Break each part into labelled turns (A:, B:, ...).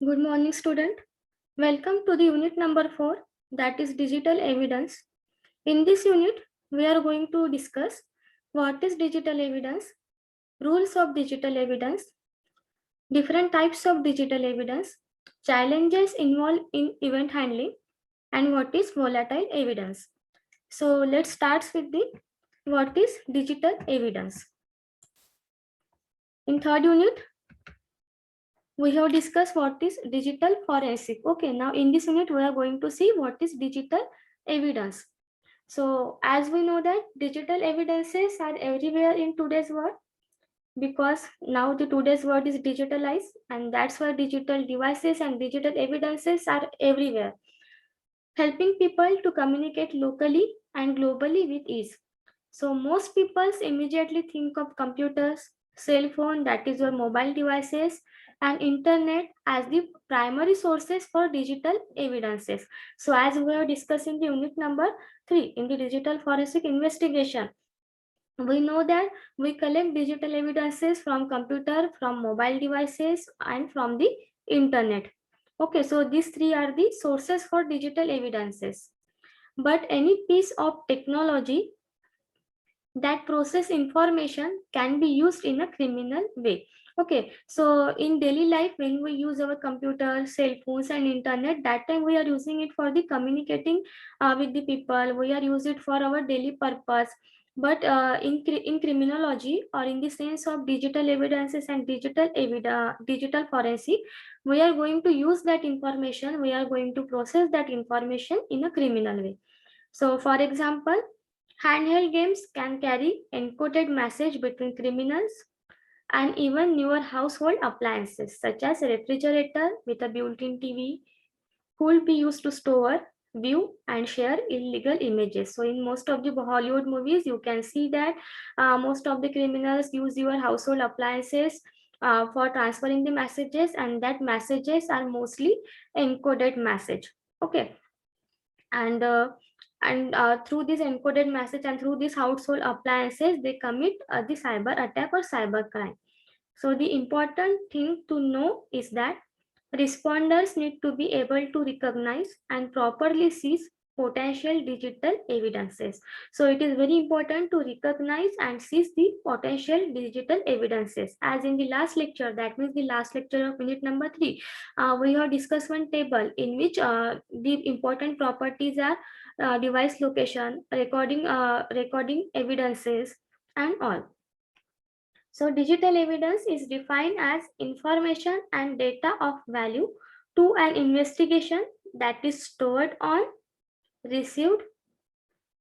A: Good morning, student. Welcome to the unit number 4, that is digital evidence. In this unit, we are going to discuss what is digital evidence, rules of digital evidence, different types of digital evidence, challenges involved in event handling, and what is volatile evidence. So let's start with the what is digital evidence. In third unit, we have discussed what is digital forensic. Okay, now in this unit we are going to see what is digital evidence. So as we know that digital evidences are everywhere in today's world, because now the today's world is digitalized, and that's why digital devices and digital evidences are everywhere, helping people to communicate locally and globally with ease. So most people immediately think of computers, cell phone, that is your mobile devices, and internet as the primary sources for digital evidences. So as we are discussing the unit number 3 in the digital forensic investigation, we know that we collect digital evidences from computer, from mobile devices, and from the internet. Okay, so these three are the sources for digital evidences. But any piece of technology that process information can be used in a criminal way. Okay, so in daily life when we use our computer, cell phones and internet, that time we are using it for the communicating with the people, we are use it for our daily purpose. But in criminology, or in the sense of digital evidences and digital forensic, we are going to use that information, we are going to process that information in a criminal way. So for example, handheld games can carry encoded message between criminals, and even newer household appliances such as a refrigerator with a built-in TV could be used to store, view and share illegal images. So in most of the Hollywood movies, you can see that most of the criminals use your household appliances for transferring the messages, and that messages are mostly encoded message. Okay, and through this encoded message and through these household appliances, they commit the cyber attack or cyber crime. So the important thing to know is that responders need to be able to recognize and properly seize potential digital evidences. So it is very important to recognize and seize the potential digital evidences. As in the last lecture, that means the last lecture of unit number 3, we have discussed one table in which the important properties are device location, recording evidences, and all. So digital evidence is defined as information and data of value to an investigation that is stored on, received,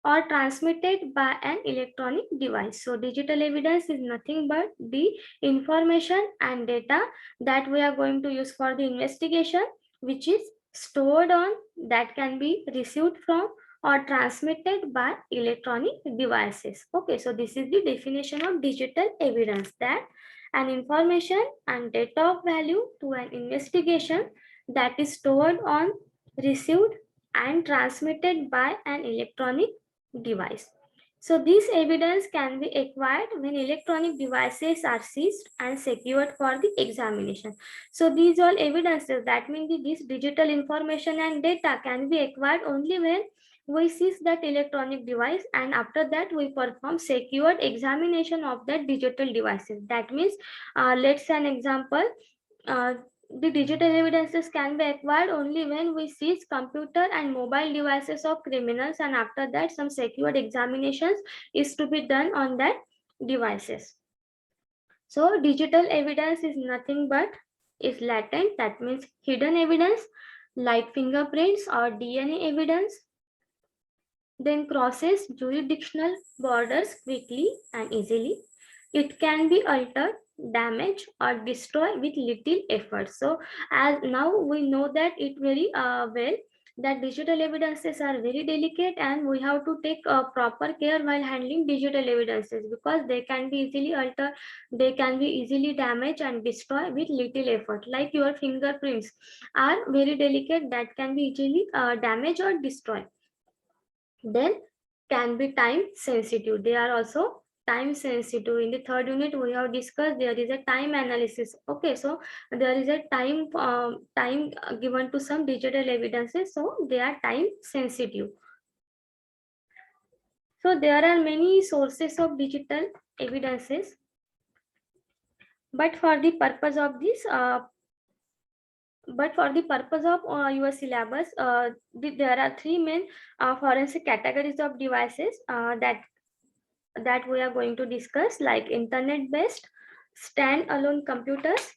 A: or transmitted by an electronic device. So digital evidence is nothing but the information and data that we are going to use for the investigation, which is stored on, that can be received from or transmitted by electronic devices. Okay, so this is the definition of digital evidence, that an information and data of value to an investigation that is stored on, received and transmitted by an electronic device. So this evidence can be acquired when electronic devices are seized and secured for the examination. So these all evidences, that means this digital information and data can be acquired only when we seize that electronic device, and after that we perform secured examination of that digital devices. That means let's say an example, uh, the digital evidences can be acquired only when we seize computer and mobile devices of criminals, and after that some secured examinations is to be done on that devices. So digital evidence is nothing but is latent, that means hidden evidence, like fingerprints or DNA evidence, then crosses jurisdictional borders quickly and easily. It can be altered, damaged or destroyed with little effort. So as now we know that it very well, that digital evidences are very delicate, and we have to take proper care while handling digital evidences, because they can be easily altered, they can be easily damaged and destroyed with little effort. Like your fingerprints are very delicate, that can be easily damaged or destroyed. Then can be time sensitive, they are also time sensitive. In the third unit, we have discussed there is a time analysis. Okay, so there is a time given to some digital evidences, so they are time sensitive. So there are many sources of digital evidences, but for the purpose of this, your syllabus, there are three main forensic categories of devices that we are going to discuss, like internet-based, stand-alone computers,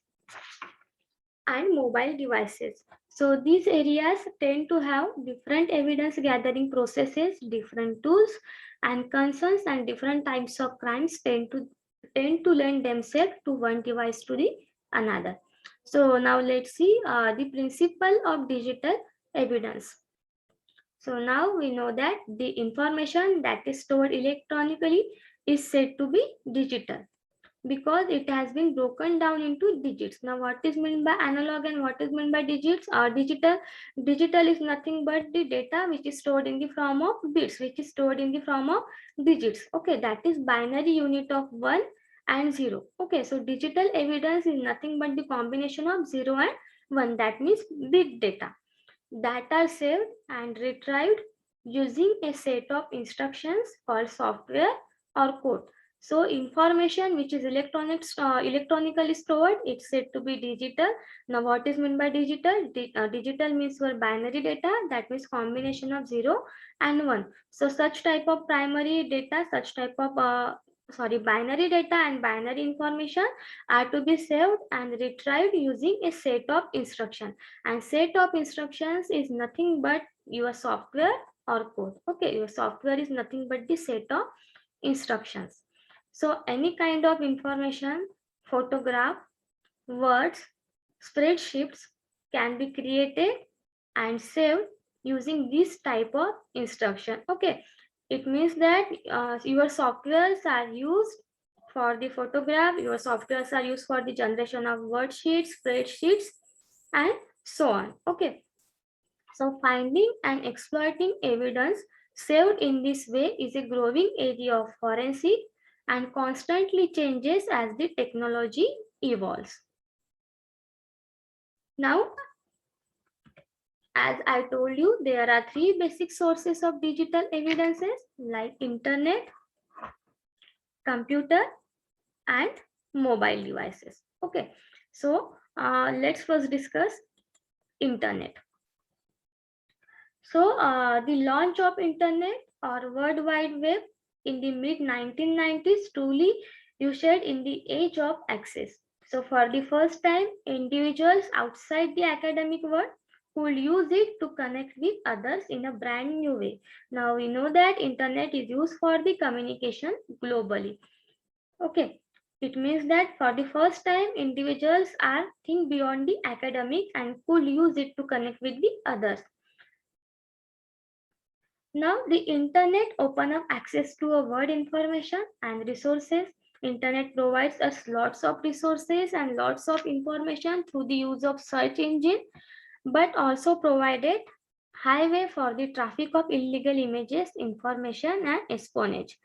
A: and mobile devices. So these areas tend to have different evidence gathering processes, different tools and concerns, and different types of crimes tend to lend themselves to one device to the another. So now let's see the principle of digital evidence. So now we know that the information that is stored electronically is said to be digital because it has been broken down into digits. Now, what is meant by analog and what is meant by digits? Digital is nothing but the data which is stored in the form of bits, which is stored in the form of digits. Okay, that is binary unit of 1 and 0. Okay, so digital evidence is nothing but the combination of 0 and 1. That means bit data that are saved and retrieved using a set of instructions called software or code. So information which is electronically stored, it's said to be digital. Now what is meant by digital? Digital means for binary data, that means combination of 0 and 1. So such type of primary data, binary data and binary information are to be saved and retrieved using a set of instructions, and set of instructions is nothing but your software or code. Okay, your software is nothing but the set of instructions. So any kind of information, photograph, words, spreadsheets can be created and saved using this type of instruction. Okay, it means that your softwares are used for the photograph, your softwares are used for the generation of worksheets, spreadsheets, and so on. Okay, so finding and exploiting evidence saved in this way is a growing area of forensic and constantly changes as the technology evolves. Now, as I told you, there are three basic sources of digital evidences like internet, computer, and mobile devices. Okay, so let's first discuss internet. So the launch of internet or World Wide Web in the mid 1990s truly ushered in the age of access. So for the first time, individuals outside the academic world could use it to connect with others in a brand new way. Now we know that internet is used for the communication globally. Okay, it means that for the first time, individuals are think beyond the academic and could use it to connect with the others. Now the internet open up access to a wide information and resources. Internet provides us lots of resources and lots of information through the use of search engine, but also provided highway for the traffic of illegal images, information, and espionage.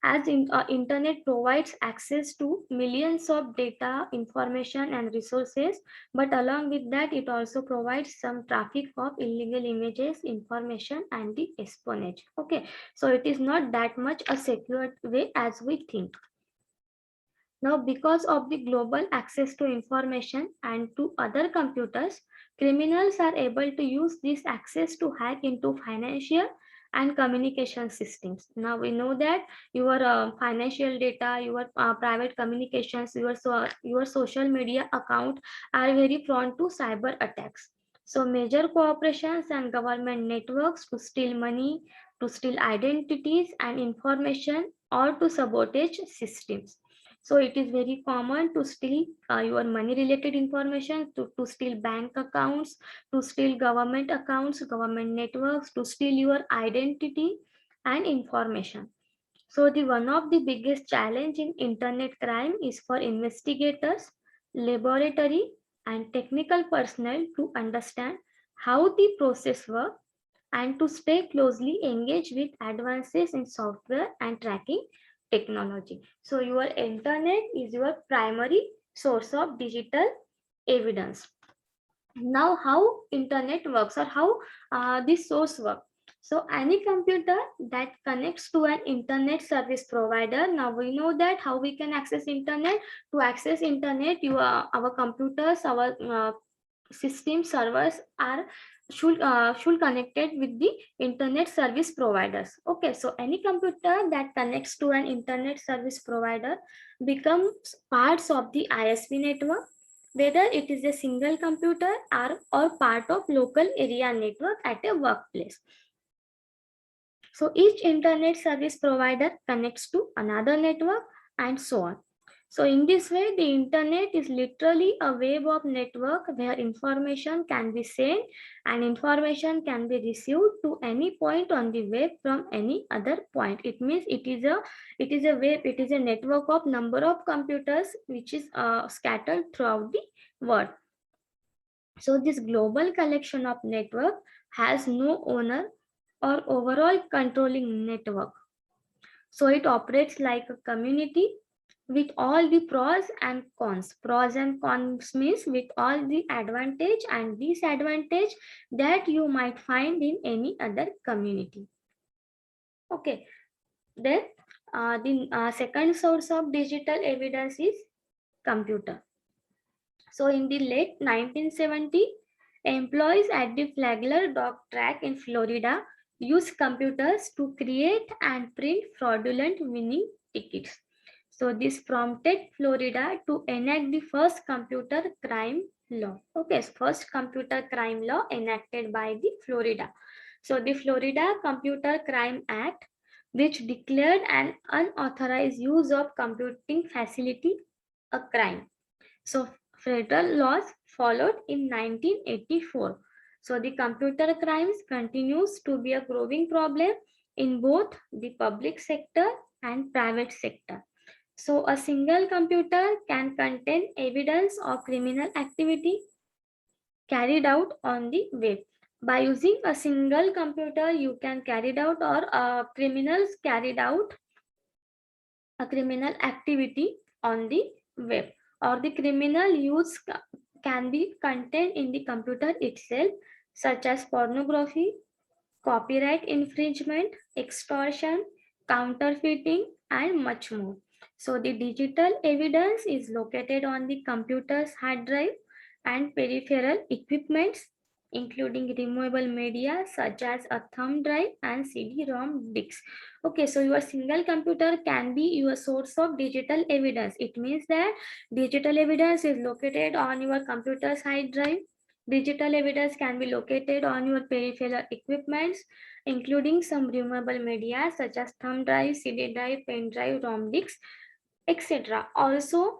A: As internet provides access to millions of data, information, and resources, but along with that, it also provides some traffic of illegal images, information, and the espionage. Okay, so it is not that much a secure way as we think. Now, because of the global access to information and to other computers, criminals are able to use this access to hack into financial and communication systems. Now we know that your financial data, your private communications, your social media account are very prone to cyber attacks. So major corporations and government networks to steal money, to steal identities and information, or to sabotage systems. So it is very common to steal your money related information, to steal bank accounts, to steal government accounts, government networks, to steal your identity and information. So the one of the biggest challenge in internet crime is for investigators, laboratory, and technical personnel to understand how the process works and to stay closely engaged with advances in software and tracking technology. So your internet is your primary source of digital evidence. Now how internet works, or how this source works. So any computer that connects to an internet service provider, now we know that how we can access internet. To access internet, our computers, our system servers are should connected with the internet service providers. Okay, so any computer that connects to an internet service provider becomes parts of the ISP network, whether it is a single computer or part of local area network at a workplace. So each internet service provider connects to another network and so on. So in this way, the internet is literally a web of network where information can be sent and information can be received to any point on the web from any other point. It means it is a web, it is a network of number of computers which is scattered throughout the world. So this global collection of network has no owner or overall controlling network. So it operates like a community with all the pros and cons. Pros and cons means with all the advantage and disadvantage that you might find in any other community. Okay, then the second source of digital evidence is computer. So in the late 1970s, employees at the Flagler Dog Track in Florida used computers to create and print fraudulent winning tickets. So this prompted Florida to enact the first computer crime law. Okay, first computer crime law enacted by the Florida. So the Florida Computer Crime Act, which declared an unauthorized use of computing facility a crime. So federal laws followed in 1984. So the computer crimes continues to be a growing problem in both the public sector and private sector. So a single computer can contain evidence of criminal activity carried out on the web. By using a single computer, you can carry out criminals carried out a criminal activity on the web, or the criminal use can be contained in the computer itself, such as pornography, copyright infringement, extortion, counterfeiting, and much more. So the digital evidence is located on the computer's hard drive and peripheral equipments, including removable media such as a thumb drive and CD-ROM disks. Okay, so your single computer can be your source of digital evidence. It means that digital evidence is located on your computer's hard drive. Digital evidence can be located on your peripheral equipments, including some removable media such as thumb drive, CD drive, pen drive, ROM disks, etc. Also,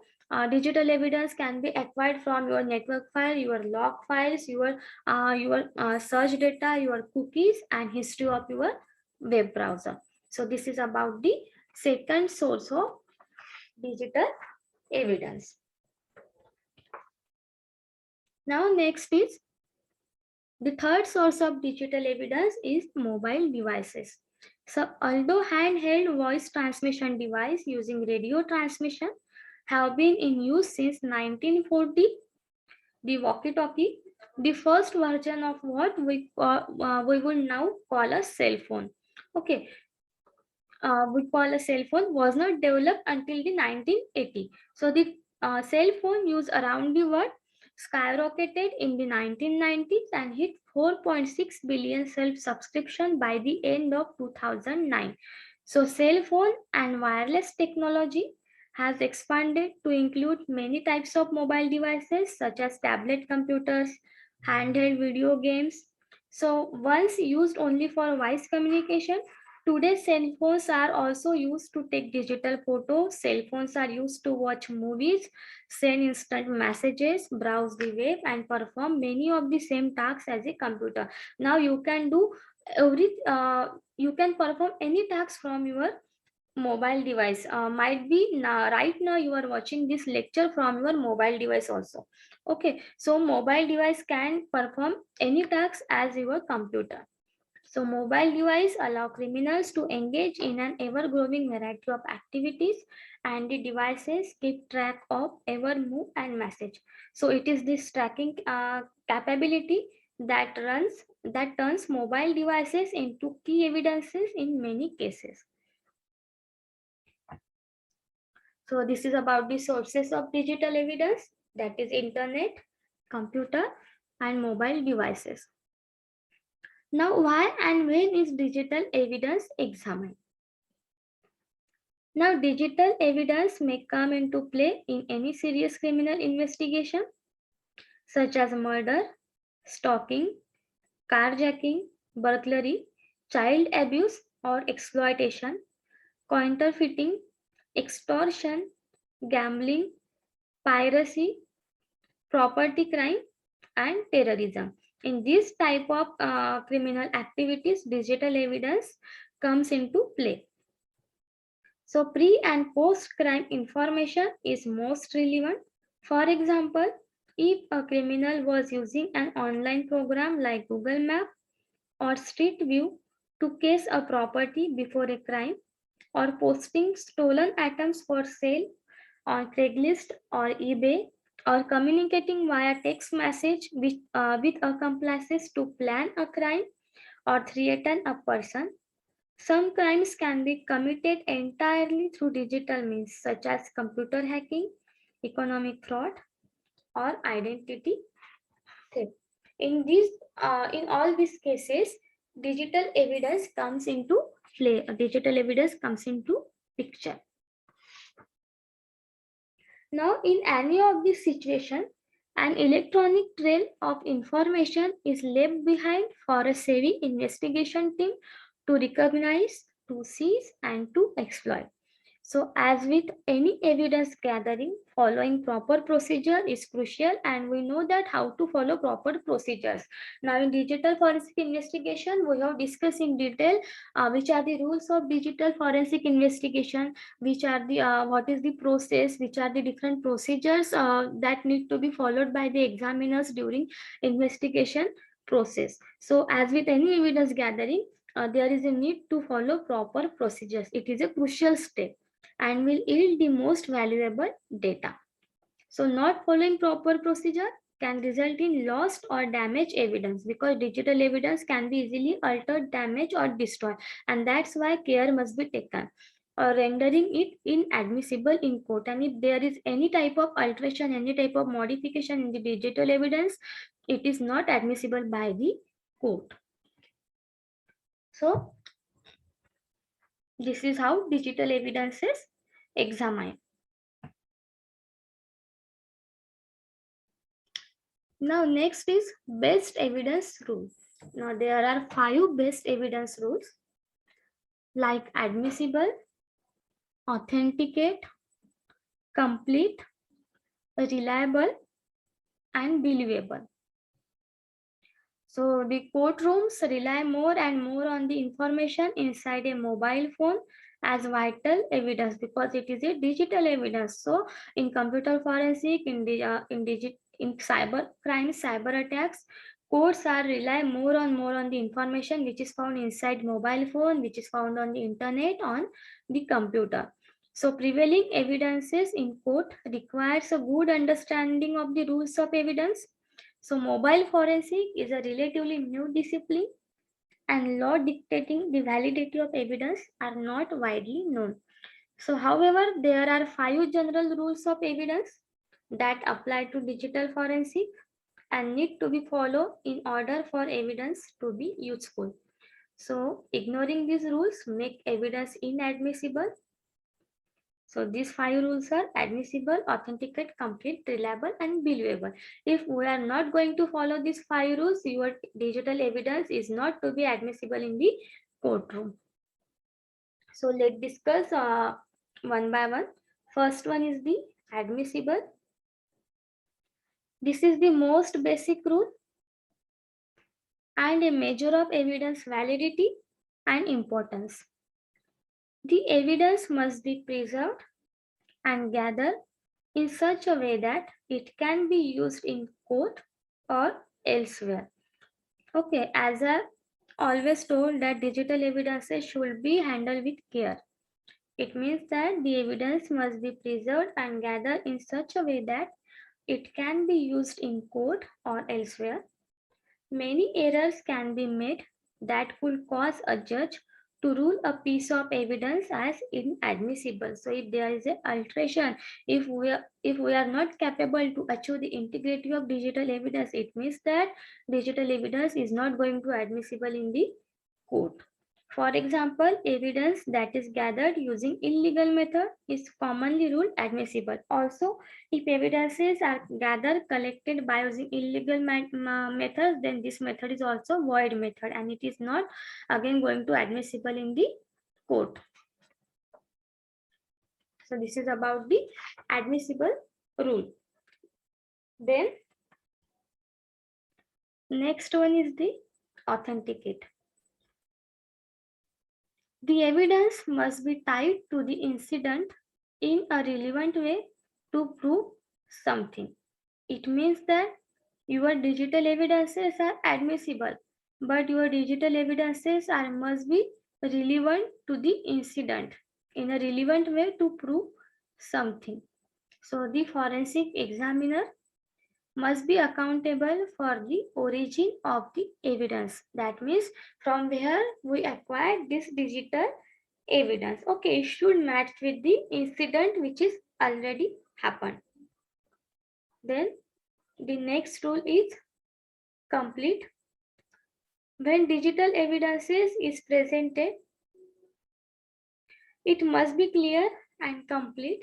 A: digital evidence can be acquired from your network file, your log files, your search data, your cookies, and history of your web browser. So this is about the second source of digital evidence. Now next is the third source of digital evidence is mobile devices. So although handheld voice transmission device using radio transmission have been in use since 1940, the walkie-talkie, the first version of what we will now call a cell phone. Okay, we call a cell phone was not developed until the 1980. So the cell phone use around the world skyrocketed in the 1990s and hit 4.6 billion self-subscription by the end of 2009. So cell phone and wireless technology has expanded to include many types of mobile devices such as tablet computers, handheld video games. So once used only for voice communication, today, cell phones are also used to take digital photos. Cell phones are used to watch movies, send instant messages, browse the web, and perform many of the same tasks as a computer. Now you can do you can perform any task from your mobile device. Might be now, right now you are watching this lecture from your mobile device also. Okay, so mobile device can perform any task as your computer. So mobile devices allow criminals to engage in an ever-growing variety of activities, and the devices keep track of every move and message. So it is this tracking capability that turns mobile devices into key evidences in many cases. So this is about the sources of digital evidence, that is internet, computer, and mobile devices. Now, why and when is digital evidence examined? Now, digital evidence may come into play in any serious criminal investigation, such as murder, stalking, carjacking, burglary, child abuse or exploitation, counterfeiting, extortion, gambling, piracy, property crime, and terrorism. In this type of criminal activities, digital evidence comes into play. So pre and post crime information is most relevant. For example, if a criminal was using an online program like Google Map or Street View to case a property before a crime, or posting stolen items for sale on Craigslist or eBay, or communicating via text message with accomplices to plan a crime or threaten a person. Some crimes can be committed entirely through digital means, such as computer hacking, economic fraud, or identity theft. In all these cases, digital evidence comes into play. Digital evidence comes into picture. Now, in any of these situations, an electronic trail of information is left behind for a savvy investigation team to recognize, to seize, and to exploit. So, as with any evidence gathering, following proper procedure is crucial, and we know that how to follow proper procedures. Now, in digital forensic investigation, we have discussed in detail which are the rules of digital forensic investigation, which are the what is the process, which are the different procedures that need to be followed by the examiners during investigation process. So, as with any evidence gathering, there is a need to follow proper procedures. It is a crucial step and will yield the most valuable data. So not following proper procedure can result in lost or damaged evidence, because digital evidence can be easily altered, damaged or destroyed, and that's why care must be taken, or rendering it inadmissible in court. And if there is any type of alteration, any type of modification in the digital evidence, it is not admissible by the court. So this is how digital evidence is examined. Now next is best evidence rule. Now there are 5 best evidence rules, like admissible, authenticate, complete, reliable, and believable. So the courtrooms rely more and more on the information inside a mobile phone as vital evidence, because it is a digital evidence. So in computer forensic, in cyber crime, cyber attacks, courts are rely more on the information which is found inside mobile phone, which is found on the internet, on the computer. So prevailing evidences in court requires a good understanding of the rules of evidence. So mobile forensic is a relatively new discipline, and law dictating the validity of evidence are not widely known. So however, there are 5 general rules of evidence that apply to digital forensic and need to be followed in order for evidence to be useful. So ignoring these rules make evidence inadmissible. So these 5 rules are admissible, authenticate, complete, reliable, and believable. If we are not going to follow these 5 rules, your digital evidence is not to be admissible in the courtroom. So let's discuss one by one. First one is the admissible. This is the most basic rule and a measure of evidence validity and importance. The evidence must be preserved and gathered in such a way that it can be used in court or elsewhere. Okay, as a always told that digital evidences should be handled with care. It means that the evidence must be preserved and gathered in such a way that it can be used in court or elsewhere. Many errors can be made that could cause a judge to rule a piece of evidence as inadmissible. So if there is an alteration, if we are not capable to achieve the integrity of digital evidence, it means that digital evidence is not going to admissible in the court. For example, evidence that is gathered using illegal method is commonly ruled admissible. Also, if evidences are gathered collected by using illegal methods, then this method is also void method and it is not again going to admissible in the court. So this is about the admissible rule. Then next one is the authenticate. The evidence must be tied to the incident in a relevant way to prove something. It means that your digital evidences are admissible, but your digital evidences must be relevant to the incident in a relevant way to prove something. So the forensic examiner must be accountable for the origin of the evidence. That means from where we acquired this digital evidence. Okay, it should match with the incident which is already happened. Then the next rule is complete. When digital evidences is presented, it must be clear and complete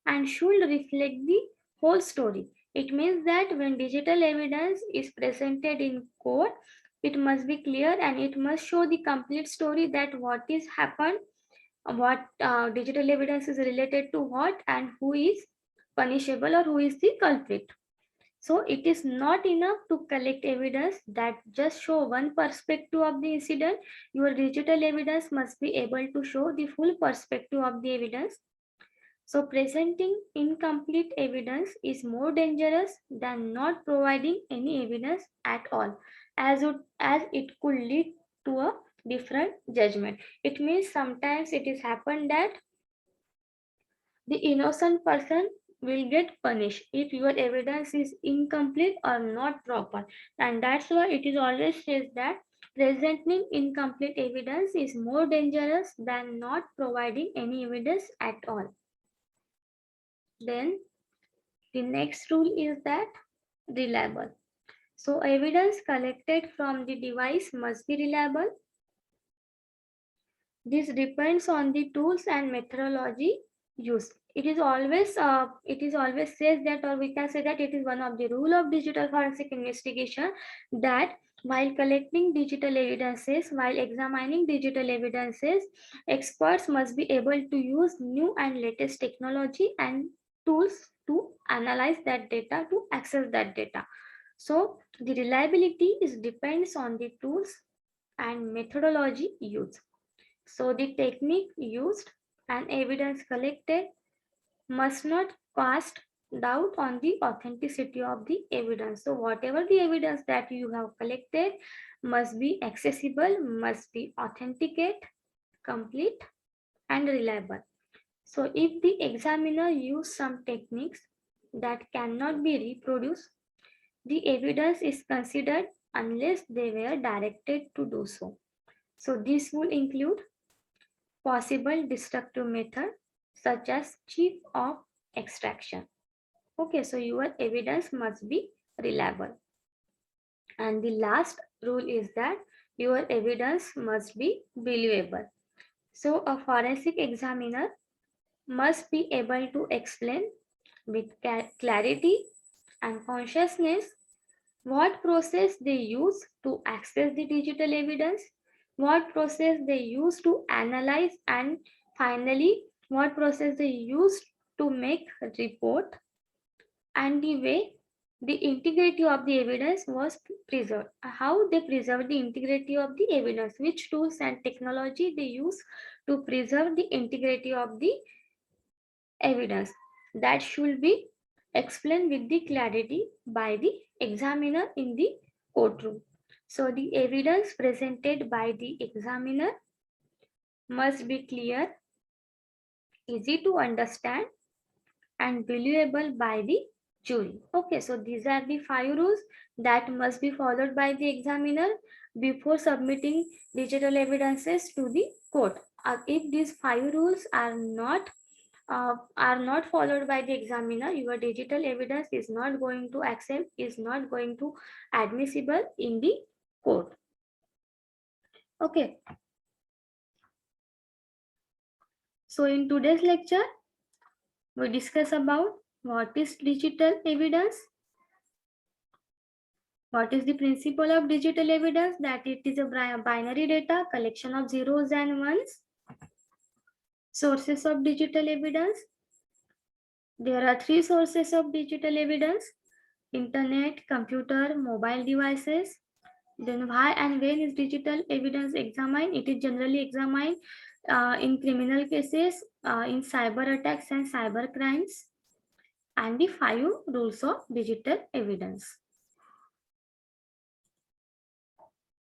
A: and should reflect the whole story. It means that when digital evidence is presented in court, it must be clear and it must show the complete story that what is happened, what digital evidence is related to what, and who is punishable or who is the culprit. So it is not enough to collect evidence that just show one perspective of the incident. Your digital evidence must be able to show the full perspective of the evidence. So presenting incomplete evidence is more dangerous than not providing any evidence at all, as it could lead to a different judgment. It means sometimes it is happened that the innocent person will get punished if your evidence is incomplete or not proper. And that's why it is always says that presenting incomplete evidence is more dangerous than not providing any evidence at all. Then the next rule is that reliable. So evidence collected from the device must be reliable. This depends on the tools and methodology used. It is always says that, or we can say that it is one of the rule of digital forensic investigation that while collecting digital evidences, while examining digital evidences, experts must be able to use new and latest technology and tools to analyze that data, to access that data. So the reliability depends on the tools and methodology used. So the technique used and evidence collected must not cast doubt on the authenticity of the evidence. So whatever the evidence that you have collected must be accessible, must be authenticate, complete, and reliable. So if the examiner use some techniques that cannot be reproduced, the evidence is considered unless they were directed to do so. So this will include possible destructive method such as chip of extraction. Okay, so your evidence must be reliable. And the last rule is that your evidence must be believable. So a forensic examiner must be able to explain with clarity and consciousness what process they use to access the digital evidence, what process they use to analyze, and finally what process they use to make a report, and the way the integrity of the evidence was preserved. How they preserve the integrity of the evidence, which tools and technology they use to preserve the integrity of the evidence. That should be explained with the clarity by the examiner in the courtroom. So the evidence presented by the examiner must be clear, easy to understand, and believable by the jury. Okay, so these are the 5 rules that must be followed by the examiner before submitting digital evidences to the court. If these 5 rules are not followed by the examiner, your digital evidence is not going to accept, is not going to admissible in the court. Okay. So in today's lecture, we discuss about what is digital evidence, what is the principle of digital evidence, that it is a binary data collection of zeros and ones. Sources of digital evidence. There are 3 sources of digital evidence: internet, computer, mobile devices. Then why and when is digital evidence examined? It is generally examined in criminal cases, in cyber attacks and cyber crimes. And the 5 rules of digital evidence.